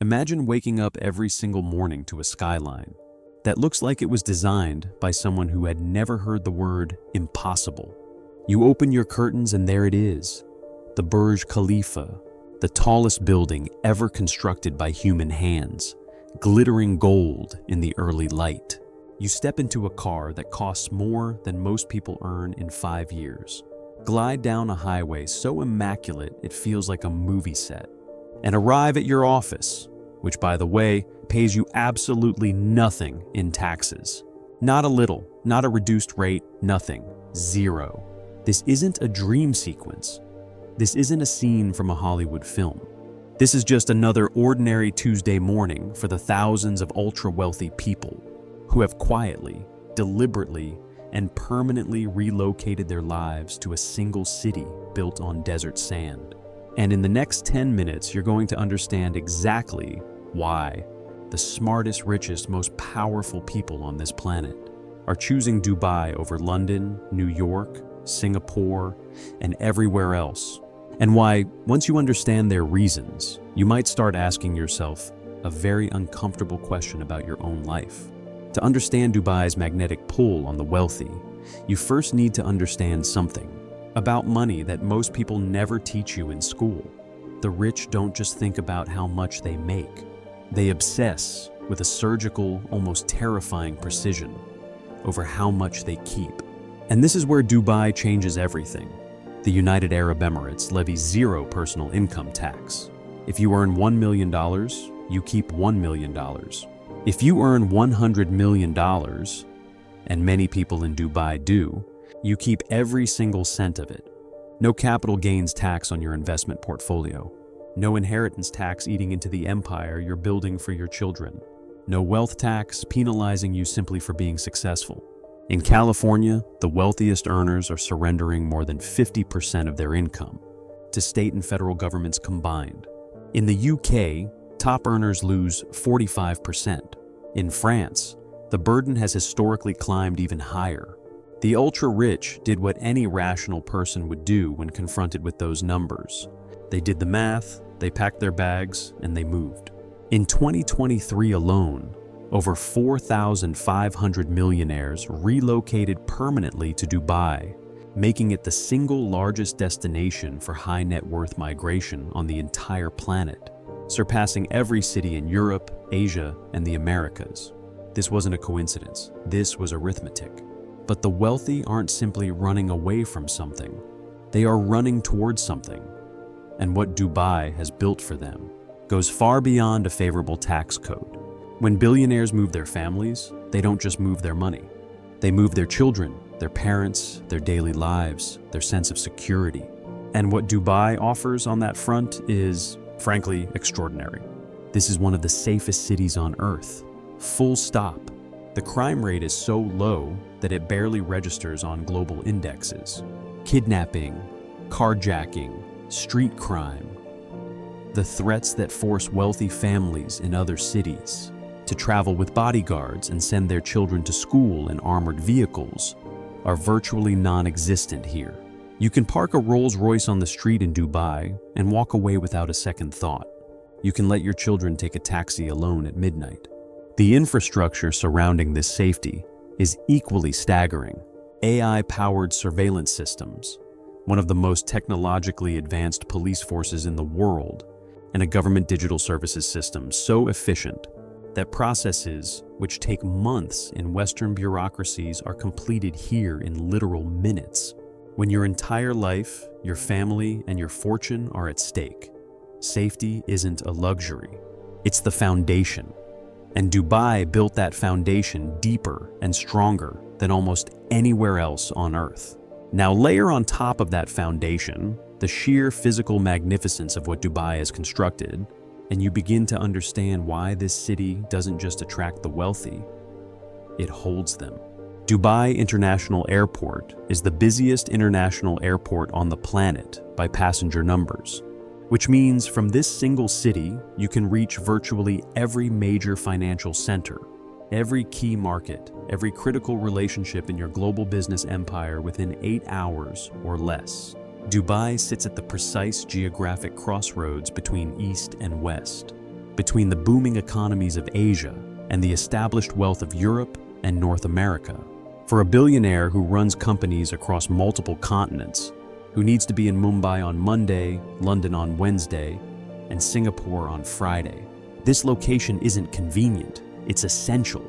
Imagine waking up every single morning to a skyline that looks like it was designed by someone who had never heard the word impossible. You open your curtains and there it is, the Burj Khalifa, the tallest building ever constructed by human hands, glittering gold in the early light. You step into a car that costs more than most people earn in 5 years. Glide down a highway so immaculate it feels like a movie set, and arrive at your office, which, by the way, pays you absolutely nothing in taxes. Not a little, not a reduced rate, nothing, zero. This isn't a dream sequence. This isn't a scene from a Hollywood film. This is just another ordinary Tuesday morning for the thousands of ultra-wealthy people who have quietly, deliberately, and permanently relocated their lives to a single city built on desert sand. And in the next 10 minutes, you're going to understand exactly why the smartest, richest, most powerful people on this planet are choosing Dubai over London, New York, Singapore, and everywhere else. And why, once you understand their reasons, you might start asking yourself a very uncomfortable question about your own life. To understand Dubai's magnetic pull on the wealthy, you first need to understand something about money that most people never teach you in school. The rich don't just think about how much they make. They obsess with a surgical, almost terrifying precision over how much they keep. And this is where Dubai changes everything. The United Arab Emirates levies zero personal income tax. If you earn $1 million, you keep $1 million. If you earn $100 million, and many people in Dubai do, you keep every single cent of it. No capital gains tax on your investment portfolio. No inheritance tax eating into the empire you're building for your children. No wealth tax penalizing you simply for being successful. In California, the wealthiest earners are surrendering more than 50% of their income to state and federal governments combined. In the UK, top earners lose 45%. In France, the burden has historically climbed even higher. The ultra-rich did what any rational person would do when confronted with those numbers. They did the math, they packed their bags, and they moved. In 2023 alone, over 4,500 millionaires relocated permanently to Dubai, making it the single largest destination for high net worth migration on the entire planet, surpassing every city in Europe, Asia, and the Americas. This wasn't a coincidence. This was arithmetic. But the wealthy aren't simply running away from something. They are running towards something. And what Dubai has built for them goes far beyond a favorable tax code. When billionaires move their families, they don't just move their money. They move their children, their parents, their daily lives, their sense of security. And what Dubai offers on that front is, frankly, extraordinary. This is one of the safest cities on earth. Full stop. The crime rate is so low that it barely registers on global indexes. Kidnapping, carjacking, street crime. The threats that force wealthy families in other cities to travel with bodyguards and send their children to school in armored vehicles are virtually non-existent here. You can park a Rolls-Royce on the street in Dubai and walk away without a second thought. You can let your children take a taxi alone at midnight. The infrastructure surrounding this safety is equally staggering. AI-powered surveillance systems, one of the most technologically advanced police forces in the world, and a government digital services system so efficient that processes which take months in Western bureaucracies are completed here in literal minutes. When your entire life, your family, and your fortune are at stake, safety isn't a luxury. It's the foundation. And Dubai built that foundation deeper and stronger than almost anywhere else on Earth. Now layer on top of that foundation the sheer physical magnificence of what Dubai has constructed, and you begin to understand why this city doesn't just attract the wealthy, it holds them. Dubai International Airport is the busiest international airport on the planet by passenger numbers, which means from this single city, you can reach virtually every major financial center, every key market, every critical relationship in your global business empire within 8 hours or less. Dubai sits at the precise geographic crossroads between East and West. between the booming economies of Asia and the established wealth of Europe and North America. For a billionaire who runs companies across multiple continents, who needs to be in Mumbai on Monday, London on Wednesday, and Singapore on Friday, this location isn't convenient, it's essential.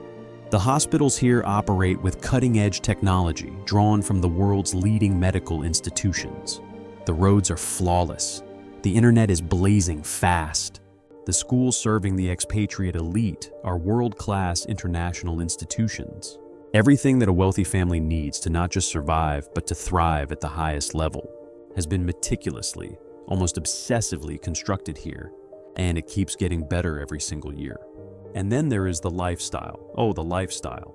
The hospitals here operate with cutting-edge technology drawn from the world's leading medical institutions. The roads are flawless. The internet is blazing fast. The schools serving the expatriate elite are world-class international institutions. Everything that a wealthy family needs to not just survive, but to thrive at the highest level has been meticulously, almost obsessively constructed here, and it keeps getting better every single year. And then there is the lifestyle. Oh, the lifestyle.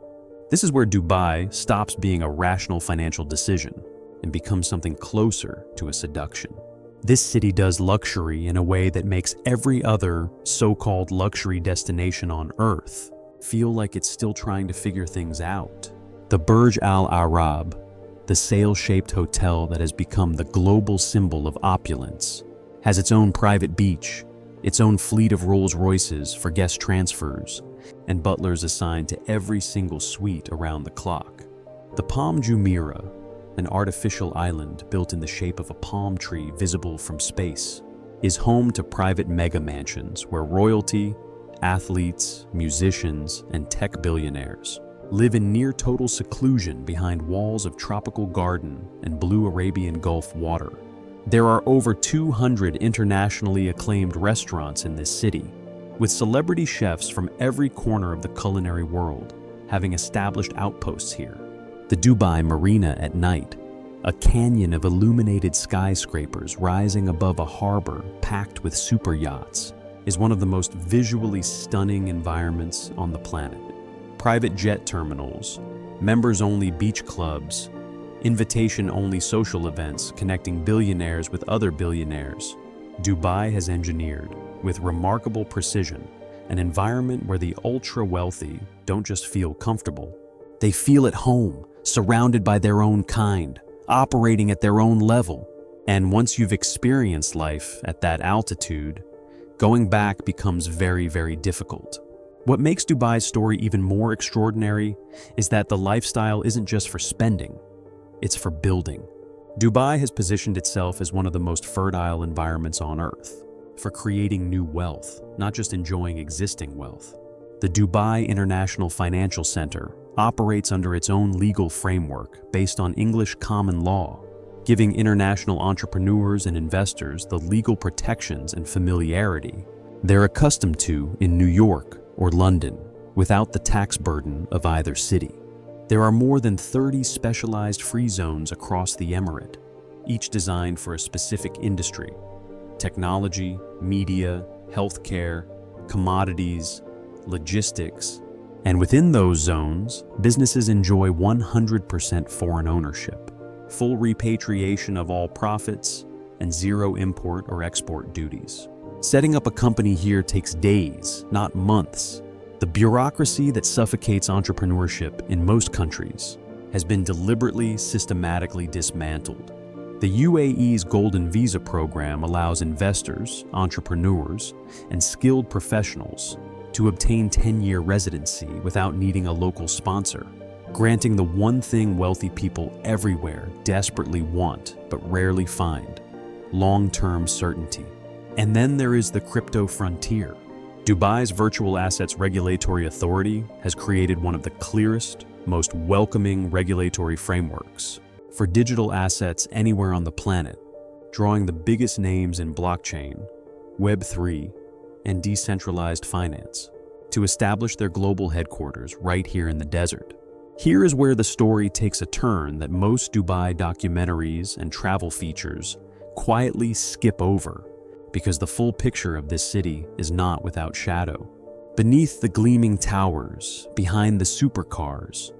This is where Dubai stops being a rational financial decision and becomes something closer to a seduction. This city does luxury in a way that makes every other so-called luxury destination on Earth feel like it's still trying to figure things out. The Burj Al Arab, the sail-shaped hotel that has become the global symbol of opulence, has its own private beach, its own fleet of Rolls-Royces for guest transfers, and butlers assigned to every single suite around the clock. The Palm Jumeirah, an artificial island built in the shape of a palm tree visible from space, is home to private mega mansions where royalty, athletes, musicians, and tech billionaires live in near total seclusion behind walls of tropical garden and blue Arabian Gulf water. There are over 200 internationally acclaimed restaurants in this city, with celebrity chefs from every corner of the culinary world having established outposts here. The Dubai Marina at night, a canyon of illuminated skyscrapers rising above a harbor packed with super yachts, is one of the most visually stunning environments on the planet. Private jet terminals, members-only beach clubs, invitation-only social events connecting billionaires with other billionaires. Dubai has engineered, with remarkable precision, an environment where the ultra-wealthy don't just feel comfortable, they feel at home, surrounded by their own kind, operating at their own level. And once you've experienced life at that altitude, going back becomes very, very difficult. What makes Dubai's story even more extraordinary is that the lifestyle isn't just for spending, it's for building. Dubai has positioned itself as one of the most fertile environments on Earth, for creating new wealth, not just enjoying existing wealth. The Dubai International Financial Center operates under its own legal framework based on English common law, giving international entrepreneurs and investors the legal protections and familiarity they're accustomed to in New York or London, without the tax burden of either city. There are more than 30 specialized free zones across the emirate, each designed for a specific industry: technology, media, healthcare, commodities, logistics. And within those zones, businesses enjoy 100% foreign ownership, full repatriation of all profits, and zero import or export duties. Setting up a company here takes days, not months. The bureaucracy that suffocates entrepreneurship in most countries has been deliberately, systematically dismantled. The UAE's Golden Visa program allows investors, entrepreneurs, and skilled professionals to obtain 10-year residency without needing a local sponsor, granting the one thing wealthy people everywhere desperately want but rarely find: long-term certainty. And then there is the crypto frontier. Dubai's Virtual Assets Regulatory Authority has created one of the clearest, most welcoming regulatory frameworks for digital assets anywhere on the planet, drawing the biggest names in blockchain, Web3, and decentralized finance to establish their global headquarters right here in the desert. Here is where the story takes a turn that most Dubai documentaries and travel features quietly skip over, because the full picture of this city is not without shadow. Beneath the gleaming towers, behind the supercars,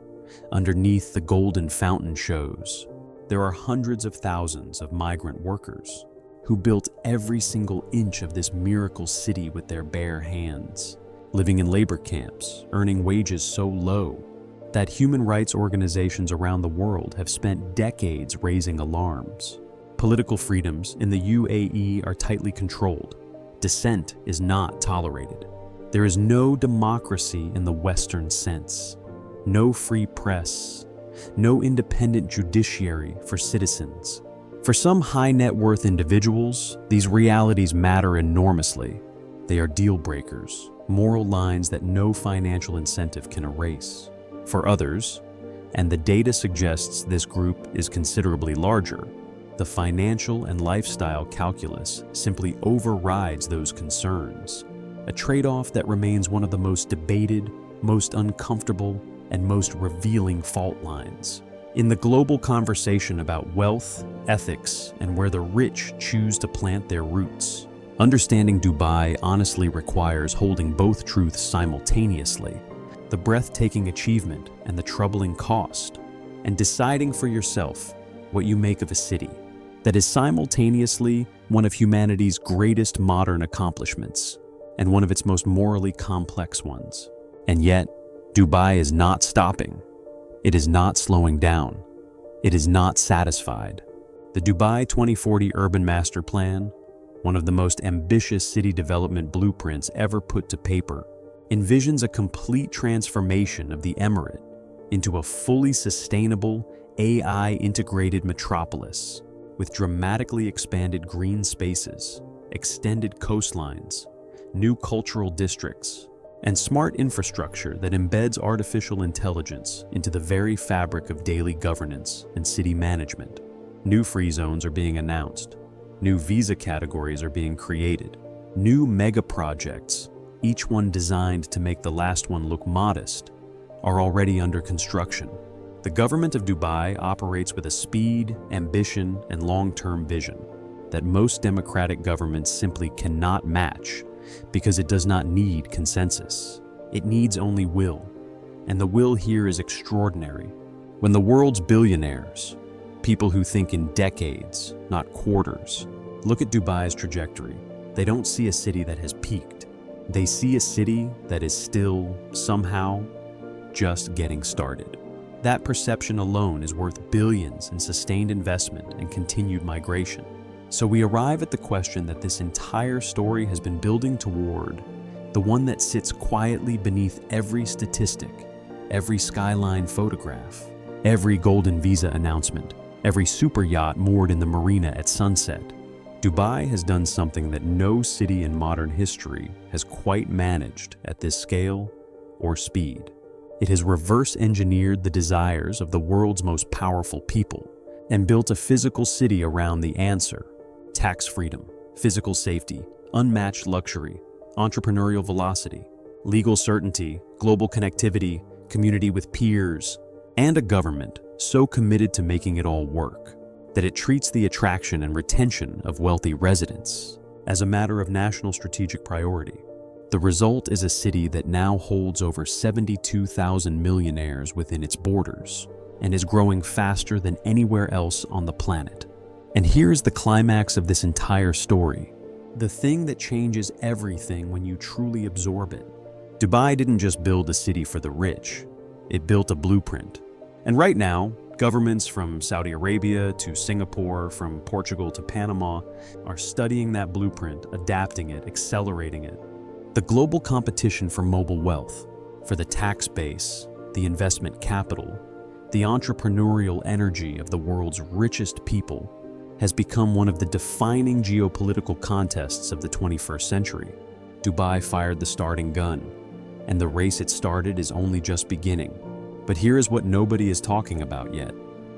underneath the golden fountain shows, there are hundreds of thousands of migrant workers who built every single inch of this miracle city with their bare hands, living in labor camps, earning wages so low that human rights organizations around the world have spent decades raising alarms. Political freedoms in the UAE are tightly controlled, Dissent is not tolerated. There is no democracy in the Western sense, no free press, no independent judiciary for citizens. For some high net worth individuals, these realities matter enormously. They are deal breakers, moral lines that no financial incentive can erase. For others, and the data suggests this group is considerably larger, the financial and lifestyle calculus simply overrides those concerns, a trade-off that remains one of the most debated, most uncomfortable, and most revealing fault lines. In the global conversation about wealth, ethics, and where the rich choose to plant their roots, understanding Dubai honestly requires holding both truths simultaneously: the breathtaking achievement and the troubling cost, and deciding for yourself what you make of a city that is simultaneously one of humanity's greatest modern accomplishments and one of its most morally complex ones. And yet, Dubai is not stopping. It is not slowing down. It is not satisfied. The Dubai 2040 Urban Master Plan, one of the most ambitious city development blueprints ever put to paper, envisions a complete transformation of the emirate into a fully sustainable, AI-integrated metropolis with dramatically expanded green spaces, extended coastlines, new cultural districts, and smart infrastructure that embeds artificial intelligence into the very fabric of daily governance and city management. New free zones are being announced. New visa categories are being created. New mega projects, each one designed to make the last one look modest, are already under construction. The government of Dubai operates with a speed, ambition, and long-term vision that most democratic governments simply cannot match, because it does not need consensus. It needs only will, and the will here is extraordinary. When the world's billionaires, people who think in decades, not quarters, look at Dubai's trajectory, they don't see a city that has peaked. They see a city that is still, somehow, just getting started. That perception alone is worth billions in sustained investment and continued migration. So we arrive at the question that this entire story has been building toward, the one that sits quietly beneath every statistic, every skyline photograph, every golden visa announcement, every super yacht moored in the marina at sunset. Dubai has done something that no city in modern history has quite managed at this scale or speed. It has reverse-engineered the desires of the world's most powerful people and built a physical city around the answer: tax freedom, physical safety, unmatched luxury, entrepreneurial velocity, legal certainty, global connectivity, community with peers, and a government so committed to making it all work that it treats the attraction and retention of wealthy residents as a matter of national strategic priority. The result is a city that now holds over 72,000 millionaires within its borders and is growing faster than anywhere else on the planet. And here's the climax of this entire story, the thing that changes everything when you truly absorb it. Dubai didn't just build a city for the rich, it built a blueprint. And right now, governments from Saudi Arabia to Singapore, from Portugal to Panama, are studying that blueprint, adapting it, accelerating it. The global competition for mobile wealth, for the tax base, the investment capital, the entrepreneurial energy of the world's richest people, has become one of the defining geopolitical contests of the 21st century. Dubai fired the starting gun, and the race it started is only just beginning. But here is what nobody is talking about yet.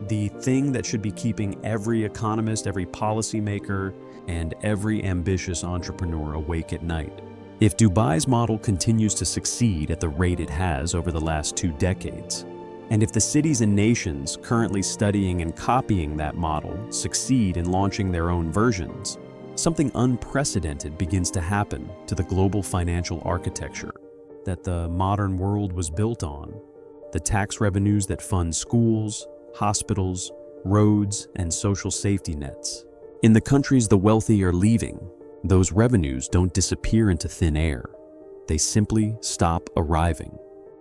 The thing that should be keeping every economist, every policymaker, and every ambitious entrepreneur awake at night. If Dubai's model continues to succeed at the rate it has over the last 2 decades, and if the cities and nations currently studying and copying that model succeed in launching their own versions, something unprecedented begins to happen to the global financial architecture that the modern world was built on. The tax revenues that fund schools, hospitals, roads, and social safety nets. In the countries the wealthy are leaving, those revenues don't disappear into thin air. They simply stop arriving.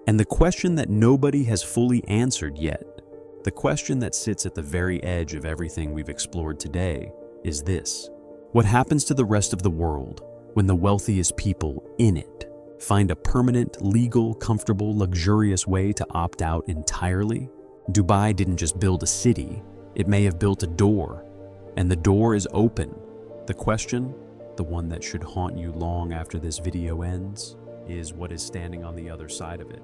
And the question that nobody has fully answered yet, the question that sits at the very edge of everything we've explored today, is this: what happens to the rest of the world when the wealthiest people in it find a permanent, legal, comfortable, luxurious way to opt out entirely? Dubai didn't just build a city, it may have built a door, and the door is open. The question, the one that should haunt you long after this video ends, is what is standing on the other side of it?